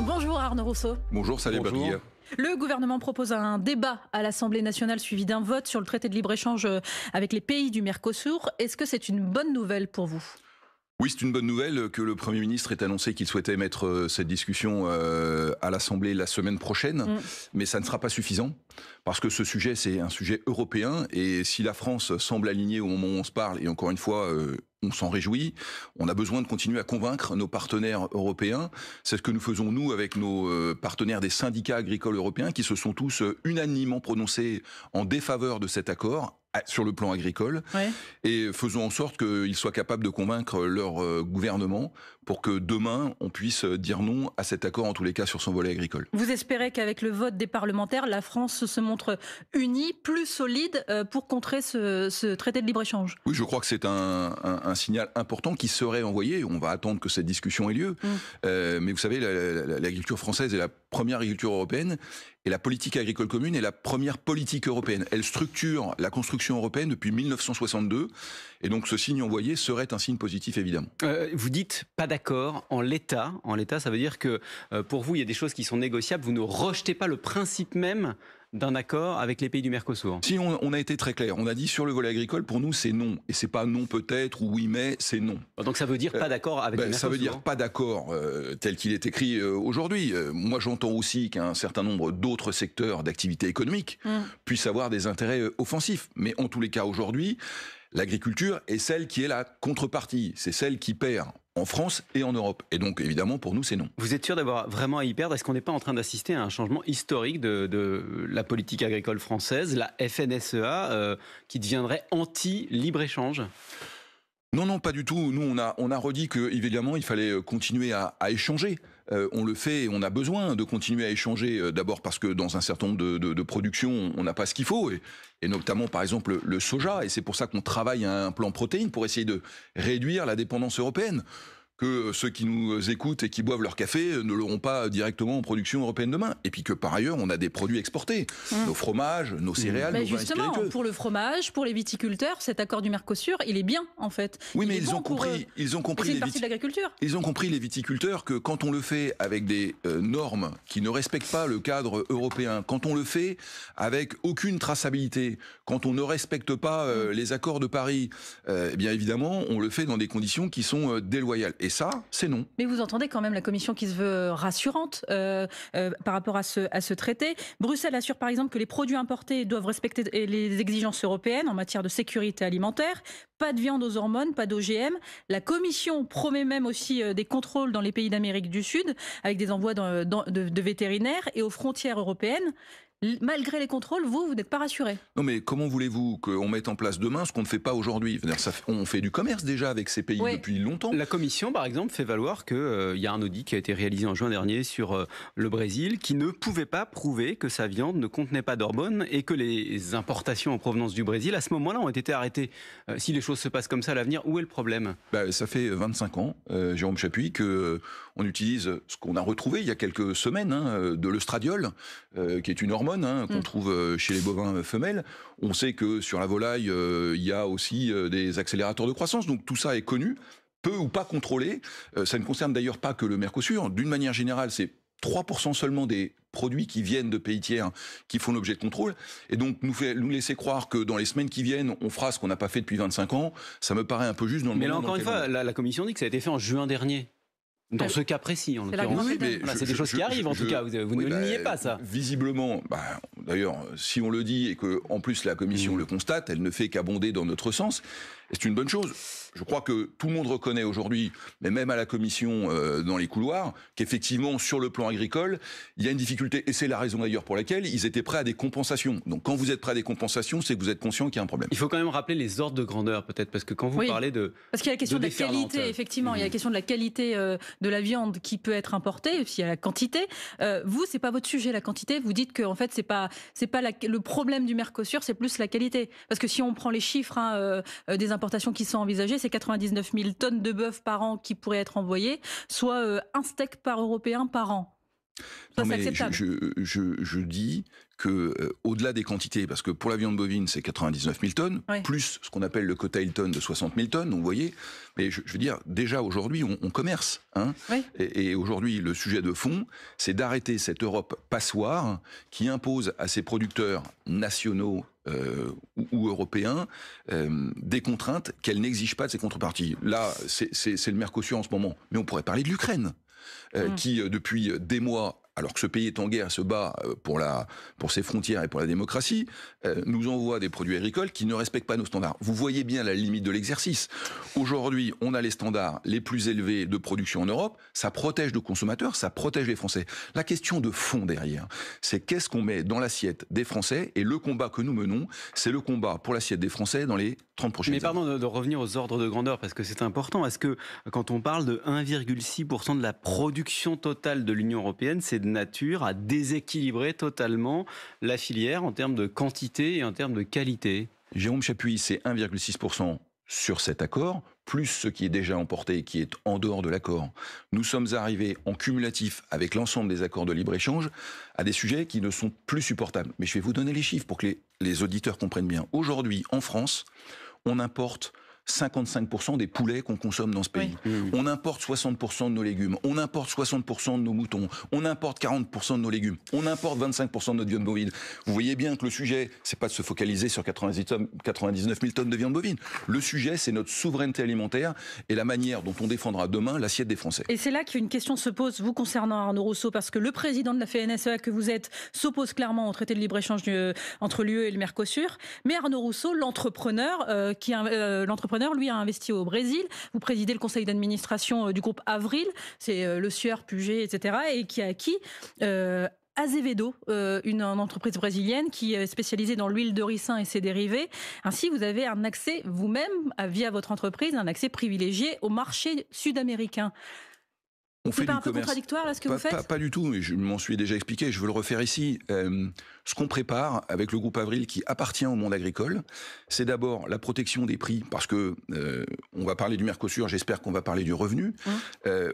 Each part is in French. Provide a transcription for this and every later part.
Bonjour Arnaud Rousseau. Bonjour Saleh Badria. Le gouvernement propose un débat à l'Assemblée nationale suivi d'un vote sur le traité de libre-échange avec les pays du Mercosur. Est-ce que c'est une bonne nouvelle pour vous ? Oui, c'est une bonne nouvelle que le Premier ministre ait annoncé qu'il souhaitait mettre cette discussion à l'Assemblée la semaine prochaine. Mais ça ne sera pas suffisant parce que ce sujet, c'est un sujet européen. Et si la France semble alignée au moment où on se parle, et encore une fois, on s'en réjouit, on a besoin de continuer à convaincre nos partenaires européens. C'est ce que nous faisons, nous, avec nos partenaires des syndicats agricoles européens qui se sont tous unanimement prononcés en défaveur de cet accord sur le plan agricole, et faisons en sorte qu'ils soient capables de convaincre leur gouvernement pour que demain, on puisse dire non à cet accord, en tous les cas, sur son volet agricole. Vous espérez qu'avec le vote des parlementaires, la France se montre unie, plus solide pour contrer ce traité de libre-échange ? Oui, je crois que c'est un signal important qui serait envoyé. On va attendre que cette discussion ait lieu. Mais vous savez, l'agriculture française est la première agriculture européenne, et la politique agricole commune est la première politique européenne. Elle structure la construction européenne depuis 1962, et donc ce signe envoyé serait un signe positif, évidemment. Vous dites pas d'accord en l'état. En l'état, ça veut dire que pour vous, il y a des choses qui sont négociables. Vous ne rejetez pas le principe même d'un accord avec les pays du Mercosur. Si, on a été très clair. On a dit sur le volet agricole, pour nous, c'est non. Et c'est pas non peut-être ou oui mais, c'est non. Donc ça veut dire pas d'accord avec le Mercosur. Ça veut dire pas d'accord tel qu'il est écrit aujourd'hui. Moi, j'entends aussi qu'un certain nombre d'autres secteurs d'activité économique puissent avoir des intérêts offensifs. Mais en tous les cas, aujourd'hui, l'agriculture est celle qui est la contrepartie. C'est celle qui perd en France et en Europe. Et donc, évidemment, pour nous, c'est non. Vous êtes sûr d'avoir vraiment à y perdre ? Est-ce qu'on n'est pas en train d'assister à un changement historique de la politique agricole française, la FNSEA, qui deviendrait anti-libre-échange ? Non, pas du tout. Nous, on a redit que, évidemment, il fallait continuer à échanger. On le fait et on a besoin de continuer à échanger. D'abord parce que dans un certain nombre de productions, on n'a pas ce qu'il faut. Et notamment, par exemple, le soja. Et c'est pour ça qu'on travaille à un plan protéines pour essayer de réduire la dépendance européenne. Que ceux qui nous écoutent et qui boivent leur café ne l'auront pas directement en production européenne demain. Et puis que par ailleurs, on a des produits exportés. Nos fromages, nos céréales, nos vins justement, spiritueux. pour le fromage, pour les viticulteurs, cet accord du Mercosur, il est bien, en fait. Oui, mais ils ont compris c'est une partie de l'agriculture. Ils ont compris, les viticulteurs, que quand on le fait avec des normes qui ne respectent pas le cadre européen, quand on le fait avec aucune traçabilité, quand on ne respecte pas les accords de Paris, bien évidemment, on le fait dans des conditions qui sont déloyales. Et ça, c'est non. Mais vous entendez quand même la Commission qui se veut rassurante par rapport à ce traité. Bruxelles assure par exemple que les produits importés doivent respecter les exigences européennes en matière de sécurité alimentaire. Pas de viande aux hormones, pas d'OGM. La Commission promet même aussi des contrôles dans les pays d'Amérique du Sud avec des envois de vétérinaires et aux frontières européennes. Malgré les contrôles, vous n'êtes pas rassuré. Non, mais comment voulez-vous qu'on mette en place demain ce qu'on ne fait pas aujourd'hui ? On fait du commerce déjà avec ces pays depuis longtemps. La Commission, par exemple, fait valoir qu'il y a un audit qui a été réalisé en juin dernier sur le Brésil qui ne pouvait pas prouver que sa viande ne contenait pas d'hormones et que les importations en provenance du Brésil, à ce moment-là, ont été arrêtées. Si les choses se passent comme ça à l'avenir, où est le problème ? Ça fait 25 ans, Jérôme Chapuis, qu'on utilise ce qu'on a retrouvé il y a quelques semaines, de l'œstradiol, qui est une hormone qu'on trouve chez les bovins femelles. On sait que sur la volaille, il y a aussi des accélérateurs de croissance. Donc tout ça est connu, peu ou pas contrôlé. Ça ne concerne d'ailleurs pas que le Mercosur. D'une manière générale, c'est 3% seulement des produits qui viennent de pays tiers qui font l'objet de contrôle. Et donc nous laisser croire que dans les semaines qui viennent, on fera ce qu'on n'a pas fait depuis 25 ans, ça me paraît un peu juste dans le moment. Mais là, encore une fois, la Commission dit que ça a été fait en juin dernier. Dans ce cas précis, en l'occurrence. C'est des choses qui arrivent, en tout cas. Vous ne le niez pas, ça. Visiblement, d'ailleurs, si on le dit et que en plus la Commission le constate, elle ne fait qu'abonder dans notre sens. Et c'est une bonne chose. Je crois que tout le monde reconnaît aujourd'hui, mais même à la Commission dans les couloirs, qu'effectivement, sur le plan agricole, il y a une difficulté. Et c'est la raison d'ailleurs pour laquelle ils étaient prêts à des compensations. Donc quand vous êtes prêts à des compensations, c'est que vous êtes conscient qu'il y a un problème. Il faut quand même rappeler les ordres de grandeur, peut-être, parce que quand vous parlez de... Parce qu'il y a la question de la qualité, effectivement. Il y a la question de la qualité de la viande qui peut être importée, puis il y a la quantité. Vous, c'est pas votre sujet, la quantité. Vous dites que en fait, c'est pas le problème du Mercosur, c'est plus la qualité. Parce que si on prend les chiffres des importations qui sont envisagées, c'est 99 000 tonnes de bœuf par an qui pourraient être envoyées, soit un steak par Européen par an. Ça, c'est acceptable. Je dis que au-delà des quantités, parce que pour la viande bovine, c'est 99 000 tonnes, plus ce qu'on appelle le quota Hilton de 60 000 tonnes, donc vous voyez, mais je veux dire, déjà aujourd'hui, on commerce. Hein, et aujourd'hui, le sujet de fond, c'est d'arrêter cette Europe passoire qui impose à ses producteurs nationaux ou européens des contraintes qu'elle n'exige pas de ses contreparties. Là, c'est le Mercosur en ce moment, mais on pourrait parler de l'Ukraine, qui depuis des mois, alors que ce pays est en guerre, se bat pour ses frontières et pour la démocratie, nous envoie des produits agricoles qui ne respectent pas nos standards. Vous voyez bien la limite de l'exercice. Aujourd'hui, on a les standards les plus élevés de production en Europe, ça protège nos consommateurs, ça protège les Français. La question de fond derrière, c'est qu'est-ce qu'on met dans l'assiette des Français, et le combat que nous menons, c'est le combat pour l'assiette des Français dans les 30 prochaines années. Mais pardon de revenir aux ordres de grandeur, parce que c'est important. Est-ce que quand on parle de 1,6% de la production totale de l'Union européenne, c'est de nature à déséquilibrer totalement la filière en termes de quantité et en termes de qualité? Jérôme Chapuis, c'est 1,6% sur cet accord, plus ce qui est déjà emporté et qui est en dehors de l'accord. Nous sommes arrivés en cumulatif avec l'ensemble des accords de libre-échange à des sujets qui ne sont plus supportables. Mais je vais vous donner les chiffres pour que les auditeurs comprennent bien. Aujourd'hui, en France, on importe 55% des poulets qu'on consomme dans ce pays. On importe 60% de nos légumes, on importe 60% de nos moutons, on importe 40% de nos légumes, on importe 25% de notre viande bovine. Vous voyez bien que le sujet, c'est pas de se focaliser sur 99 000 tonnes de viande bovine. Le sujet, c'est notre souveraineté alimentaire et la manière dont on défendra demain l'assiette des Français. Et c'est là qu'une question se pose, vous concernant Arnaud Rousseau, parce que le président de la FNSEA que vous êtes s'oppose clairement au traité de libre-échange entre l'UE et le Mercosur. Mais Arnaud Rousseau, l'entrepreneur, lui, a investi au Brésil. Vous présidez le conseil d'administration du groupe Avril, c'est le Sueur, Puget, etc., et qui a acquis Azevedo, une entreprise brésilienne qui est spécialisée dans l'huile de ricin et ses dérivés. Ainsi, vous avez un accès vous-même, via votre entreprise, un accès privilégié au marché sud-américain. C'est pas un peu contradictoire là ce que vous faites ? Pas du tout, mais je m'en suis déjà expliqué, je veux le refaire ici. Ce qu'on prépare avec le groupe Avril qui appartient au monde agricole, c'est d'abord la protection des prix, parce que on va parler du Mercosur, j'espère qu'on va parler du revenu.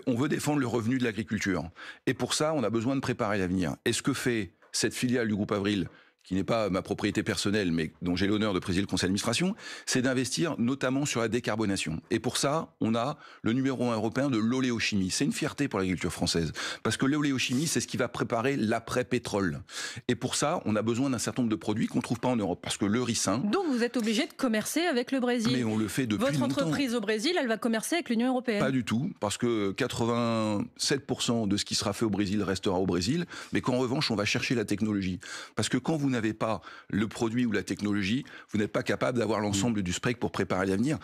On veut défendre le revenu de l'agriculture. Et pour ça, on a besoin de préparer l'avenir. Et ce que fait cette filiale du groupe Avril, qui n'est pas ma propriété personnelle, mais dont j'ai l'honneur de présider le conseil d'administration, c'est d'investir notamment sur la décarbonation. Et pour ça, on a le numéro 1 européen de l'oléochimie. C'est une fierté pour l'agriculture française, parce que l'oléochimie, c'est ce qui va préparer l'après-pétrole. Et pour ça, on a besoin d'un certain nombre de produits qu'on ne trouve pas en Europe, parce que le ricin... Donc vous êtes obligé de commercer avec le Brésil. Mais on le fait depuis longtemps. Votre entreprise au Brésil, elle va commercer avec l'Union européenne. Pas du tout, parce que 87% de ce qui sera fait au Brésil restera au Brésil, mais qu'en revanche, on va chercher la technologie. Parce que quand vous n'avez pas le produit ou la technologie, vous n'êtes pas capable d'avoir l'ensemble du SPREC pour préparer l'avenir.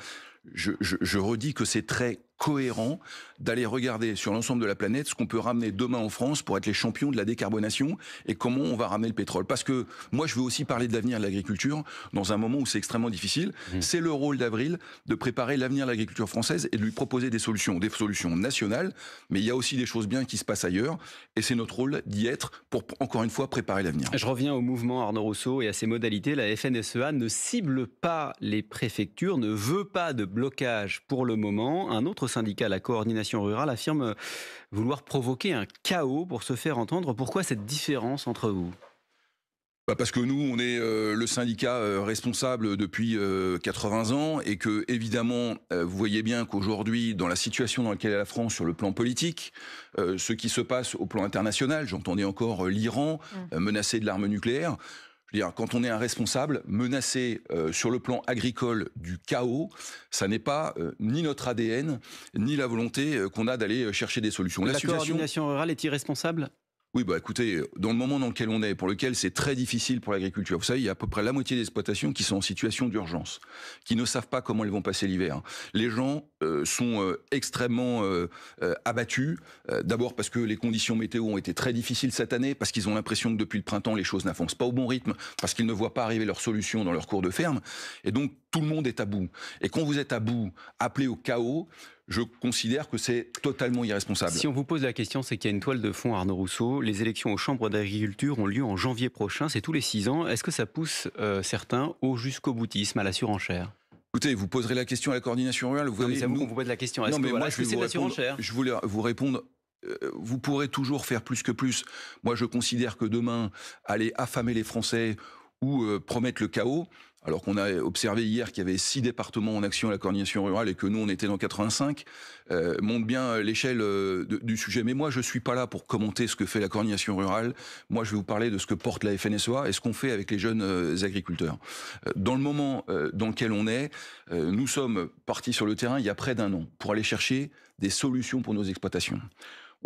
Je redis que c'est très cohérent d'aller regarder sur l'ensemble de la planète ce qu'on peut ramener demain en France pour être les champions de la décarbonation et comment on va ramener le pétrole. Parce que moi, je veux aussi parler de l'avenir de l'agriculture dans un moment où c'est extrêmement difficile. C'est le rôle d'Avril de préparer l'avenir de l'agriculture française et de lui proposer des solutions nationales, mais il y a aussi des choses bien qui se passent ailleurs et c'est notre rôle d'y être pour, encore une fois, préparer l'avenir. Je reviens au mouvement Arnaud Rousseau et à ses modalités. La FNSEA ne cible pas les préfectures, ne veut pas de blocage pour le moment. Un autre syndicat, la coordination rurale, affirme vouloir provoquer un chaos pour se faire entendre. Pourquoi cette différence entre vous ? Parce que nous, on est le syndicat responsable depuis 80 ans et que, évidemment, vous voyez bien qu'aujourd'hui, dans la situation dans laquelle est la France sur le plan politique, ce qui se passe au plan international, j'entendais encore l'Iran menacé de l'arme nucléaire. Je veux dire, quand on est un responsable menacé sur le plan agricole du chaos, ça n'est pas ni notre ADN, ni la volonté qu'on a d'aller chercher des solutions. La coordination rurale est irresponsable ? Oui, écoutez, dans le moment dans lequel on est, pour lequel c'est très difficile pour l'agriculture, vous savez, il y a à peu près la moitié des exploitations qui sont en situation d'urgence, qui ne savent pas comment elles vont passer l'hiver. Les gens sont extrêmement abattus, d'abord parce que les conditions météo ont été très difficiles cette année, parce qu'ils ont l'impression que depuis le printemps, les choses n'avancent pas au bon rythme, parce qu'ils ne voient pas arriver leurs solutions dans leur cours de ferme, et donc tout le monde est à bout. Et quand vous êtes à bout, appelé au chaos, je considère que c'est totalement irresponsable. Si on vous pose la question, c'est qu'il y a une toile de fond, Arnaud Rousseau. Les élections aux chambres d'agriculture ont lieu en janvier prochain, c'est tous les 6 ans. Est-ce que ça pousse certains au jusqu'au-boutisme, à la surenchère ? Écoutez, vous poserez la question à la coordination rurale. C'est à vous qu'on vous pose la question. Est-ce que moi, c'est de la surenchère ? Je voulais vous répondre vous pourrez toujours faire plus que plus. Moi, je considère que demain, aller affamer les Français ou promettre le chaos, alors qu'on a observé hier qu'il y avait 6 départements en action à la coordination rurale et que nous, on était dans 85, montre bien l'échelle du sujet. Mais moi, je suis pas là pour commenter ce que fait la coordination rurale. Moi, je vais vous parler de ce que porte la FNSEA et ce qu'on fait avec les jeunes agriculteurs. Dans le moment dans lequel on est, nous sommes partis sur le terrain il y a près d'un an pour aller chercher des solutions pour nos exploitations.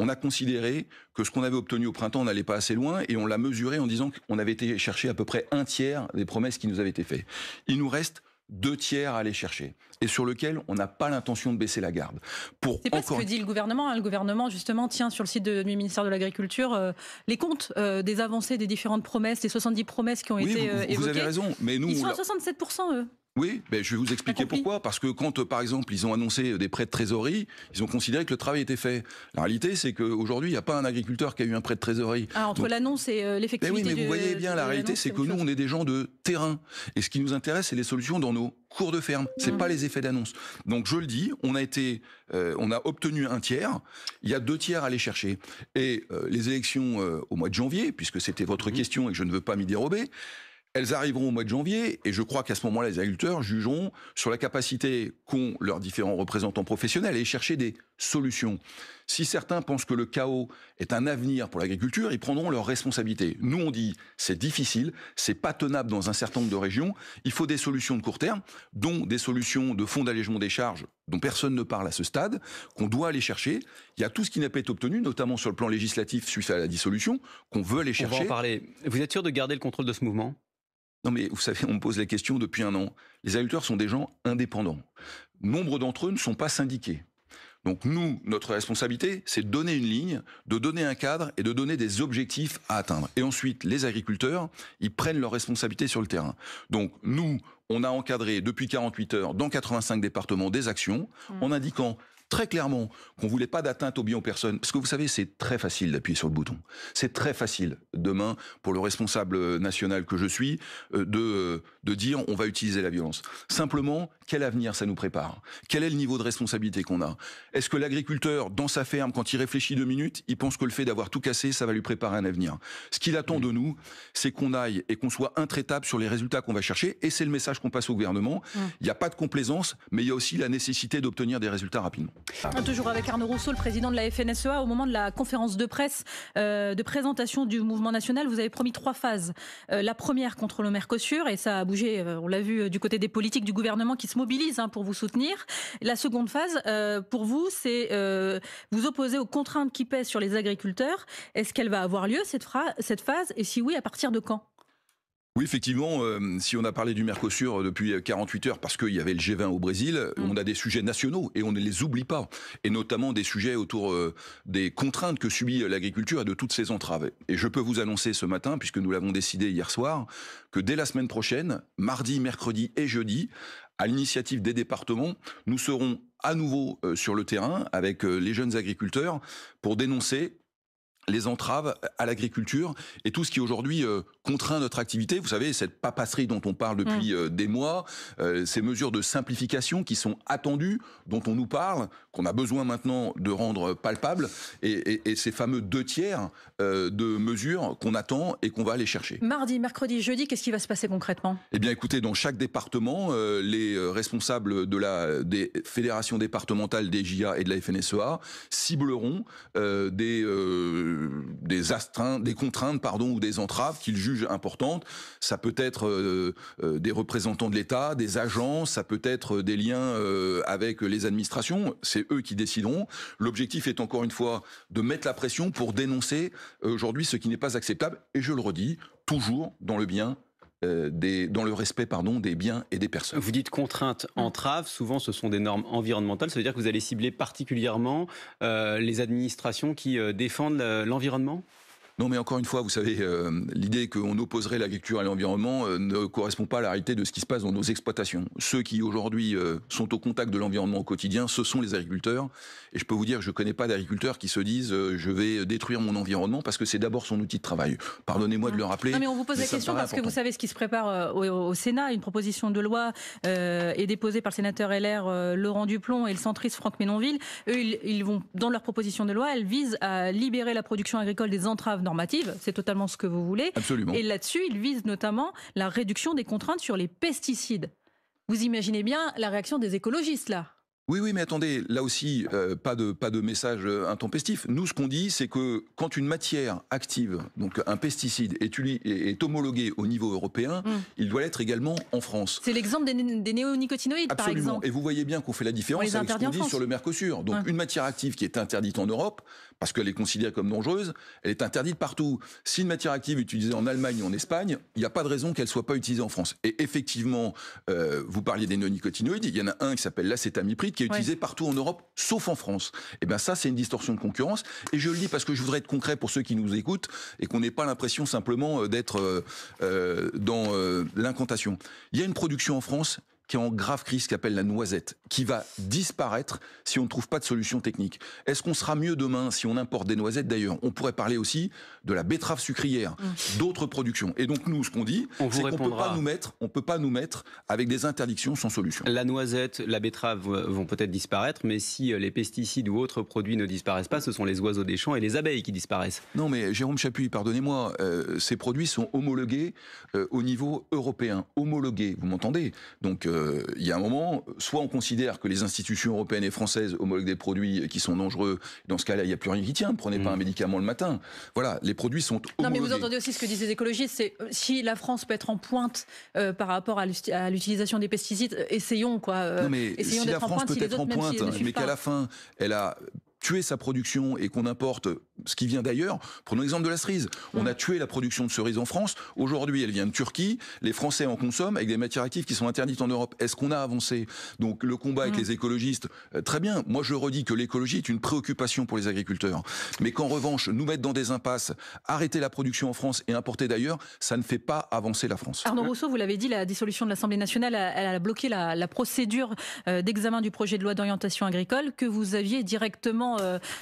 On a considéré que ce qu'on avait obtenu au printemps n'allait pas assez loin et on l'a mesuré en disant qu'on avait été chercher à peu près 1/3 des promesses qui nous avaient été faites. Il nous reste 2/3 à aller chercher et sur lequel on n'a pas l'intention de baisser la garde. C'est pas ce que dit le gouvernement. Le gouvernement, justement, tient sur le site du ministère de l'Agriculture les comptes des avancées des différentes promesses, les 70 promesses qui ont été évoquées. Vous avez raison, mais nous... Ils sont à 67%, eux. Oui, je vais vous expliquer pourquoi. Parce que quand, par exemple, ils ont annoncé des prêts de trésorerie, ils ont considéré que le travail était fait. La réalité, c'est qu'aujourd'hui, il n'y a pas un agriculteur qui a eu un prêt de trésorerie. Entre l'annonce et l'effectivité. Mais oui, mais vous voyez bien, la réalité, c'est que nous, on est des gens de terrain. Et ce qui nous intéresse, c'est les solutions dans nos cours de ferme. C'est pas les effets d'annonce. Donc, je le dis, on a obtenu 1/3. Il y a 2/3 à aller chercher. Et les élections au mois de janvier, puisque c'était votre question et que je ne veux pas m'y dérober, elles arriveront au mois de janvier et je crois qu'à ce moment-là, les agriculteurs jugeront sur la capacité qu'ont leurs différents représentants professionnels à aller chercher des solutions. Si certains pensent que le chaos est un avenir pour l'agriculture, ils prendront leurs responsabilités. Nous, on dit c'est difficile, c'est pas tenable dans un certain nombre de régions. Il faut des solutions de court terme, dont des solutions de fonds d'allègement des charges dont personne ne parle à ce stade, qu'on doit aller chercher. Il y a tout ce qui n'a pas été obtenu, notamment sur le plan législatif suite à la dissolution, qu'on veut aller chercher. On va en parler. Vous êtes sûr de garder le contrôle de ce mouvement ? Non mais vous savez, on me pose la question depuis un an. Les agriculteurs sont des gens indépendants. Nombre d'entre eux ne sont pas syndiqués. Donc nous, notre responsabilité, c'est de donner une ligne, de donner un cadre et de donner des objectifs à atteindre. Et ensuite, les agriculteurs, ils prennent leurs responsabilités sur le terrain. Donc nous, on a encadré depuis 48 heures dans 85 départements des actions en indiquant très clairement qu'on voulait pas d'atteinte aux biens aux personnes. Parce que vous savez, c'est très facile d'appuyer sur le bouton. C'est très facile, demain, pour le responsable national que je suis, de dire on va utiliser la violence. Simplement, quel avenir ça nous prépare ? Quel est le niveau de responsabilité qu'on a ? Est-ce que l'agriculteur, dans sa ferme, quand il réfléchit 2 minutes, il pense que le fait d'avoir tout cassé, ça va lui préparer un avenir ? Ce qu'il attend de nous, c'est qu'on aille et qu'on soit intraitable sur les résultats qu'on va chercher. Et c'est le message qu'on passe au gouvernement. Il n'y a pas de complaisance, mais il y a aussi la nécessité d'obtenir des résultats rapidement. Toujours avec Arnaud Rousseau, le président de la FNSEA, au moment de la conférence de presse de présentation du mouvement national, vous avez promis 3 phases. La première contre le Mercosur, et ça a bougé, on l'a vu du côté des politiques du gouvernement qui se mobilisent pour vous soutenir. La seconde phase, pour vous, c'est vous opposer aux contraintes qui pèsent sur les agriculteurs. Est-ce qu'elle va avoir lieu, cette phase, et si oui, à partir de quand ? Oui, effectivement, si on a parlé du Mercosur depuis 48 heures, parce qu'il y avait le G20 au Brésil, on a des sujets nationaux et on ne les oublie pas. Et notamment des sujets autour des contraintes que subit l'agriculture et de toutes ces entraves. Et je peux vous annoncer ce matin, puisque nous l'avons décidé hier soir, que dès la semaine prochaine, mardi, mercredi et jeudi, à l'initiative des départements, nous serons à nouveau sur le terrain avec les jeunes agriculteurs pour dénoncer les entraves à l'agriculture et tout ce qui aujourd'hui contraint notre activité. Vous savez, cette papasserie dont on parle depuis des mois, ces mesures de simplification qui sont attendues, dont on nous parle, qu'on a besoin maintenant de rendre palpables, et ces fameux 2/3 de mesures qu'on attend et qu'on va aller chercher. Mardi, mercredi, jeudi, qu'est-ce qui va se passer concrètement ? Eh bien, écoutez, dans chaque département, les responsables des fédérations départementales des JA et de la FNSEA cibleront des astreintes, des contraintes, ou des entraves qu'ils jugent importantes. Ça peut être des représentants de l'État, des agents, ça peut être des liens avec les administrations. C'est eux qui décideront. L'objectif est encore une fois de mettre la pression pour dénoncer aujourd'hui ce qui n'est pas acceptable. Et je le redis, toujours dans le bien. Dans le respect des biens et des personnes. Vous dites contraintes, entraves, souvent ce sont des normes environnementales, ça veut dire que vous allez cibler particulièrement les administrations qui défendent l'environnement ? Non, mais encore une fois, vous savez, l'idée qu'on opposerait l'agriculture à l'environnement ne correspond pas à la réalité de ce qui se passe dans nos exploitations. Ceux qui aujourd'hui sont au contact de l'environnement au quotidien, ce sont les agriculteurs. Et je peux vous dire que je ne connais pas d'agriculteurs qui se disent je vais détruire mon environnement parce que c'est d'abord son outil de travail. Pardonnez-moi de le rappeler. Non, mais on vous pose la question parce que vous savez ce qui se prépare au Sénat. Une proposition de loi est déposée par le sénateur LR Laurent Duplon et le centriste Franck Ménonville. Eux, ils vont, dans leur proposition de loi, elle vise à libérer la production agricole des entraves normatives. C'est totalement ce que vous voulez. Absolument. Et là-dessus, ils visent notamment la réduction des contraintes sur les pesticides. Vous imaginez bien la réaction des écologistes, là? Oui, mais attendez, là aussi, pas de message intempestif. Nous, ce qu'on dit, c'est que quand une matière active, donc un pesticide, est homologué au niveau européen, il doit l'être également en France. C'est l'exemple des néonicotinoïdes, par exemple. Et vous voyez bien qu'on fait la différence avec ce qu'on dit sur le Mercosur. Donc une matière active qui est interdite en Europe, parce qu'elle est considérée comme dangereuse, elle est interdite partout. Si une matière active est utilisée en Allemagne ou en Espagne, il n'y a pas de raison qu'elle ne soit pas utilisée en France. Et effectivement, vous parliez des néonicotinoïdes, il y en a un qui s'appelle l'acétamipride, qui est utilisé partout en Europe, sauf en France. Et bien ça, c'est une distorsion de concurrence. Et je le dis parce que je voudrais être concret pour ceux qui nous écoutent et qu'on n'ait pas l'impression simplement d'être dans l'incantation. Il y a une production en France qui est en grave crise, qui s'appelle la noisette, qui va disparaître si on ne trouve pas de solution technique. Est-ce qu'on sera mieux demain si on importe des noisettes? D'ailleurs, on pourrait parler aussi de la betterave sucrière, d'autres productions. Et donc nous, ce qu'on dit, c'est qu'on ne peut pas nous mettre avec des interdictions sans solution. La noisette, la betterave vont peut-être disparaître, mais si les pesticides ou autres produits ne disparaissent pas, ce sont les oiseaux des champs et les abeilles qui disparaissent. Non, mais Jérôme Chappuis, pardonnez-moi, ces produits sont homologués au niveau européen. Homologués, vous m'entendez? Donc il y a un moment, soit on considère que les institutions européennes et françaises homologuent des produits qui sont dangereux, dans ce cas-là, il n'y a plus rien qui tient, ne prenez pas un médicament le matin. Voilà, les produits sont homologués. Non, mais vous entendez aussi ce que disent les écologistes, c'est si la France peut être en pointe par rapport à l'utilisation des pesticides, essayons quoi. Non, mais essayons si la France peut être en pointe, mais qu'à la fin, elle a tuer sa production et qu'on importe ce qui vient d'ailleurs. Prenons l'exemple de la cerise. On a tué la production de cerises en France. Aujourd'hui, elle vient de Turquie. Les Français en consomment avec des matières actives qui sont interdites en Europe. Est-ce qu'on a avancé? Donc le combat avec les écologistes, très bien. Moi, je redis que l'écologie est une préoccupation pour les agriculteurs. Mais qu'en revanche, nous mettre dans des impasses, arrêter la production en France et importer d'ailleurs, ça ne fait pas avancer la France. Arnaud Rousseau, vous l'avez dit, la dissolution de l'Assemblée nationale, elle a bloqué la procédure d'examen du projet de loi d'orientation agricole que vous aviez directement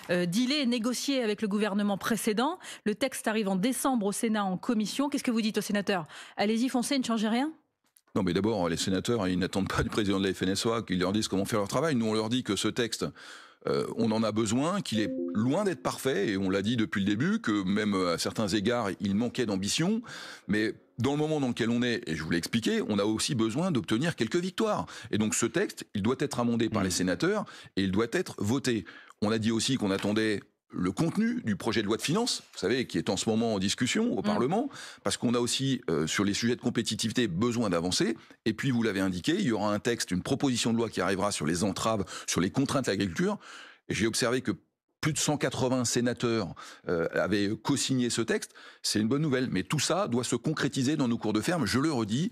dealé, négocié avec le gouvernement précédent. Le texte arrive en décembre au Sénat en commission. Qu'est-ce que vous dites aux sénateurs? Allez-y, foncez, ne changez rien? Non, mais d'abord, les sénateurs, ils n'attendent pas du président de la FNSEA qu'ils leur disent comment faire leur travail. Nous, on leur dit que ce texte, on en a besoin, qu'il est loin d'être parfait, et on l'a dit depuis le début, que même à certains égards, il manquait d'ambition, mais dans le moment dans lequel on est, et je vous l'ai expliqué, on a aussi besoin d'obtenir quelques victoires. Et donc ce texte, il doit être amendé par les sénateurs, et il doit être voté. On a dit aussi qu'on attendait le contenu du projet de loi de finances, vous savez, qui est en ce moment en discussion au Parlement, parce qu'on a aussi, sur les sujets de compétitivité, besoin d'avancer. Et puis, vous l'avez indiqué, il y aura un texte, une proposition de loi qui arrivera sur les entraves, sur les contraintes à l'agriculture. Et j'ai observé que plus de 180 sénateurs avaient co-signé ce texte. C'est une bonne nouvelle. Mais tout ça doit se concrétiser dans nos cours de ferme. Je le redis,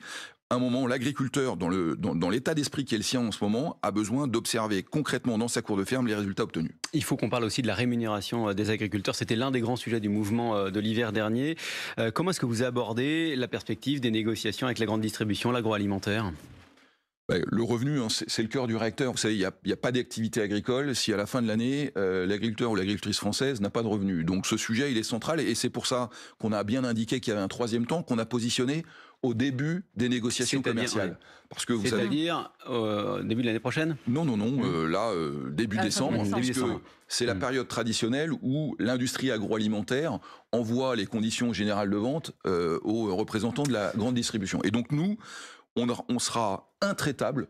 à un moment, l'agriculteur, dans l'état d'esprit qui est le sien en ce moment, a besoin d'observer concrètement dans sa cour de ferme les résultats obtenus. Il faut qu'on parle aussi de la rémunération des agriculteurs. C'était l'un des grands sujets du mouvement de l'hiver dernier. Comment est-ce que vous abordez la perspective des négociations avec la grande distribution, l'agroalimentaire ? Le revenu, c'est le cœur du réacteur. Vous savez, il n'y a pas d'activité agricole si à la fin de l'année, l'agriculteur ou l'agricultrice française n'a pas de revenu. Donc ce sujet, il est central et c'est pour ça qu'on a bien indiqué qu'il y avait un troisième temps qu'on a positionné au début des négociations commerciales. Parce que vous savez, c'est-à-dire début de l'année prochaine ? Non. Là, début décembre, parce que c'est la période traditionnelle où l'industrie agroalimentaire envoie les conditions générales de vente aux représentants de la grande distribution. Et donc nous, on sera intraitable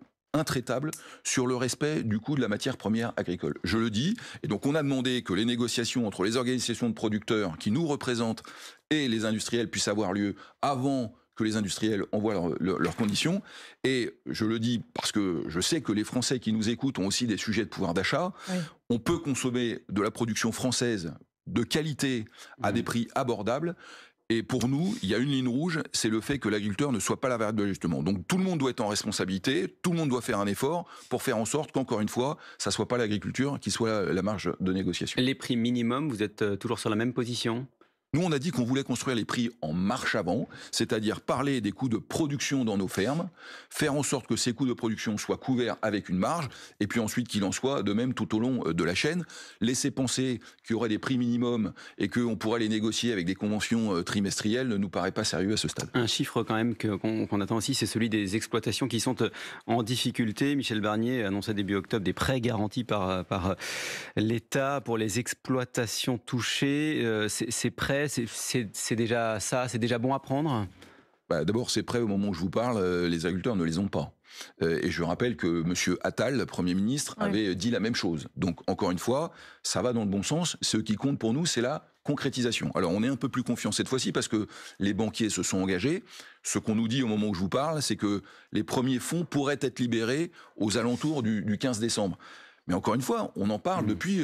sur le respect du coût de la matière première agricole. Je le dis, et donc on a demandé que les négociations entre les organisations de producteurs qui nous représentent et les industriels puissent avoir lieu avant que les industriels envoient leurs conditions. Et je le dis parce que je sais que les Français qui nous écoutent ont aussi des sujets de pouvoir d'achat. Oui. On peut consommer de la production française de qualité à des prix abordables. Et pour nous, il y a une ligne rouge, c'est le fait que l'agriculteur ne soit pas la variable d'ajustement. Donc tout le monde doit être en responsabilité, tout le monde doit faire un effort pour faire en sorte qu'encore une fois, ça ne soit pas l'agriculture qui soit la marge de négociation. Les prix minimums, vous êtes toujours sur la même position ? Nous, on a dit qu'on voulait construire les prix en marche avant, c'est-à-dire parler des coûts de production dans nos fermes, faire en sorte que ces coûts de production soient couverts avec une marge, et puis ensuite qu'il en soit de même tout au long de la chaîne. Laisser penser qu'il y aurait des prix minimums et qu'on pourrait les négocier avec des conventions trimestrielles ne nous paraît pas sérieux à ce stade. Un chiffre quand même qu'on attend aussi, c'est celui des exploitations qui sont en difficulté. Michel Barnier annonçait début octobre des prêts garantis par l'État pour les exploitations touchées. Ces prêts, c'est déjà ça, c'est déjà bon à prendre? D'abord, ces prêts, au moment où je vous parle, les agriculteurs ne les ont pas. Et je rappelle que M. Attal, le Premier ministre, avait dit la même chose. Donc, encore une fois, ça va dans le bon sens. Ce qui compte pour nous, c'est la concrétisation. Alors, on est un peu plus confiant cette fois-ci parce que les banquiers se sont engagés. Ce qu'on nous dit au moment où je vous parle, c'est que les premiers fonds pourraient être libérés aux alentours du 15 décembre. Mais encore une fois, on en parle depuis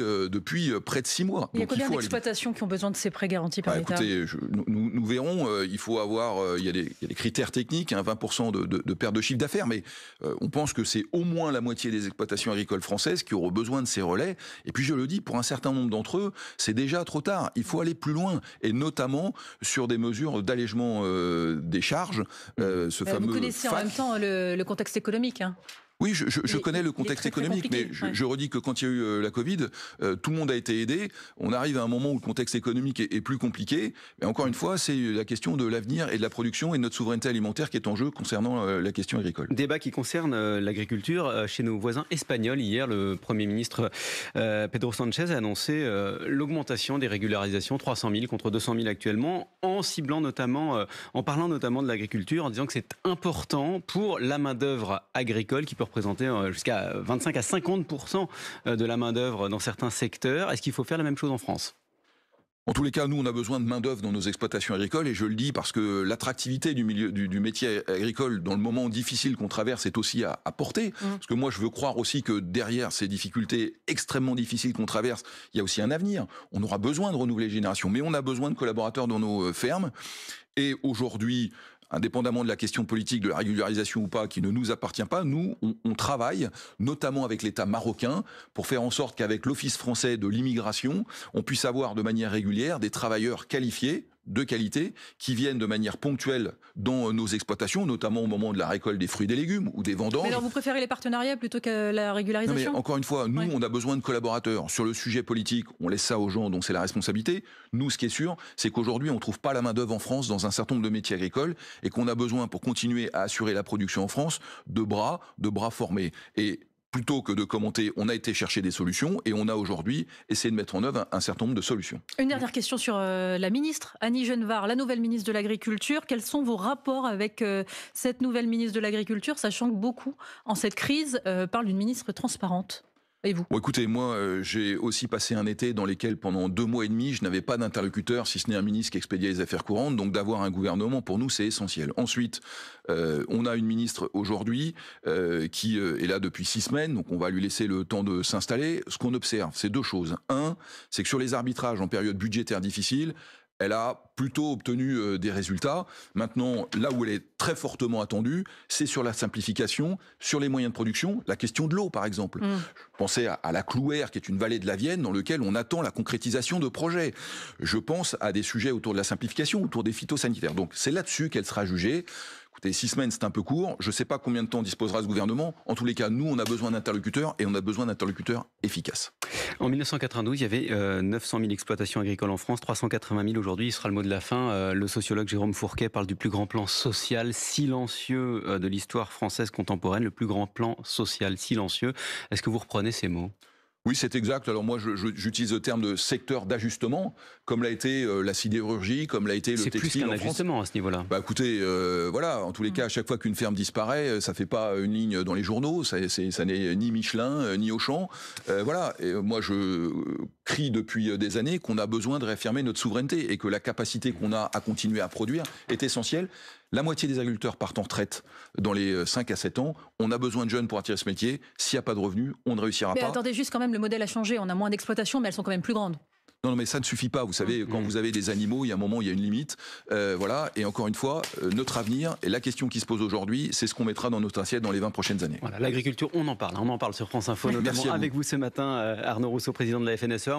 près de 6 mois. Il y a combien d'exploitations qui ont besoin de ces prêts garantis par l'État? Écoutez, nous verrons. Il faut avoir, il y a des critères techniques, 20% de perte de chiffre d'affaires, mais on pense que c'est au moins la moitié des exploitations agricoles françaises qui auront besoin de ces relais. Et puis je le dis, pour un certain nombre d'entre eux, c'est déjà trop tard. Il faut aller plus loin, et notamment sur des mesures d'allègement des charges. Vous connaissez en même temps le contexte économique, hein. Oui, je connais le contexte économique, mais je redis que quand il y a eu la Covid, tout le monde a été aidé. On arrive à un moment où le contexte économique est plus compliqué. Mais encore une fois, c'est la question de l'avenir et de la production et de notre souveraineté alimentaire qui est en jeu concernant la question agricole. Débat qui concerne l'agriculture chez nos voisins espagnols. Hier, le Premier ministre Pedro Sánchez a annoncé l'augmentation des régularisations, 300 000 contre 200 000 actuellement, en ciblant notamment, en parlant notamment de l'agriculture, en disant que c'est important pour la main-d'œuvre agricole qui peut représenter jusqu'à 25 à 50% de la main-d'œuvre dans certains secteurs. Est-ce qu'il faut faire la même chose en France ? En tous les cas, nous, on a besoin de main-d'œuvre dans nos exploitations agricoles, et je le dis parce que l'attractivité du métier agricole dans le moment difficile qu'on traverse est aussi à porter. Parce que moi, je veux croire aussi que derrière ces difficultés extrêmement difficiles qu'on traverse, il y a aussi un avenir. On aura besoin de renouveler les générations, mais on a besoin de collaborateurs dans nos fermes. Et aujourd'hui, indépendamment de la question politique, de la régularisation ou pas, qui ne nous appartient pas, nous, on travaille, notamment avec l'État marocain, pour faire en sorte qu'avec l'Office français de l'immigration, on puisse avoir de manière régulière des travailleurs qualifiés, de qualité, qui viennent de manière ponctuelle dans nos exploitations, notamment au moment de la récolte des fruits et des légumes ou des vendanges. Mais alors vous préférez les partenariats plutôt que la régularisation ? Non mais encore une fois, nous, on a besoin de collaborateurs. Sur le sujet politique, on laisse ça aux gens dont c'est la responsabilité. Nous, ce qui est sûr, c'est qu'aujourd'hui, on ne trouve pas la main-d'œuvre en France dans un certain nombre de métiers agricoles et qu'on a besoin, pour continuer à assurer la production en France, de bras formés. Et plutôt que de commenter, on a été chercher des solutions et on a aujourd'hui essayé de mettre en œuvre un certain nombre de solutions. Une dernière question sur la ministre, Annie Genevard, la nouvelle ministre de l'Agriculture. Quels sont vos rapports avec cette nouvelle ministre de l'Agriculture, sachant que beaucoup, en cette crise, parlent d'une ministre transparente ? Et vous ? Bon, écoutez, moi, j'ai aussi passé un été dans lequel, pendant 2 mois et demi, je n'avais pas d'interlocuteur, si ce n'est un ministre qui expédiait les affaires courantes. Donc, d'avoir un gouvernement, pour nous, c'est essentiel. Ensuite, on a une ministre aujourd'hui qui est là depuis 6 semaines. Donc, on va lui laisser le temps de s'installer. Ce qu'on observe, c'est 2 choses. Un, c'est que sur les arbitrages en période budgétaire difficile, elle a plutôt obtenu des résultats. Maintenant, là où elle est très fortement attendue, c'est sur la simplification, sur les moyens de production, la question de l'eau, par exemple. Je pensais à la Clouère, qui est une vallée de la Vienne, dans laquelle on attend la concrétisation de projets. Je pense à des sujets autour de la simplification, autour des phytosanitaires. Donc, c'est là-dessus qu'elle sera jugée. Écoutez, 6 semaines, c'est un peu court. Je ne sais pas combien de temps disposera ce gouvernement. En tous les cas, nous, on a besoin d'interlocuteurs et on a besoin d'interlocuteurs efficaces. En 1992, il y avait 900 000 exploitations agricoles en France, 380 000 aujourd'hui. Ce sera le mot de la fin. Le sociologue Jérôme Fourquet parle du plus grand plan social silencieux de l'histoire française contemporaine, le plus grand plan social silencieux. Est-ce que vous reprenez ces mots ? Oui, c'est exact. Alors moi, j'utilise le terme de secteur d'ajustement, comme l'a été la sidérurgie, comme l'a été le textile en France. C'est plus qu'un ajustement à ce niveau-là. Écoutez, voilà, en tous les cas, à chaque fois qu'une ferme disparaît, ça fait pas une ligne dans les journaux, ça n'est ni Michelin, ni Auchan. Voilà, et moi je crie depuis des années qu'on a besoin de réaffirmer notre souveraineté et que la capacité qu'on a à continuer à produire est essentielle. La moitié des agriculteurs partent en retraite dans les 5 à 7 ans. On a besoin de jeunes pour attirer ce métier. S'il n'y a pas de revenus, on ne réussira pas. Mais attendez, juste quand même, le modèle a changé. On a moins d'exploitations, mais elles sont quand même plus grandes. Non, mais ça ne suffit pas. Vous savez, quand vous avez des animaux, il y a un moment, il y a une limite. Voilà. Et encore une fois, notre avenir et la question qui se pose aujourd'hui, c'est ce qu'on mettra dans notre assiette dans les 20 prochaines années. Voilà, l'agriculture, on en parle sur France Info, notamment avec vous ce matin, Arnaud Rousseau, président de la FNSEA.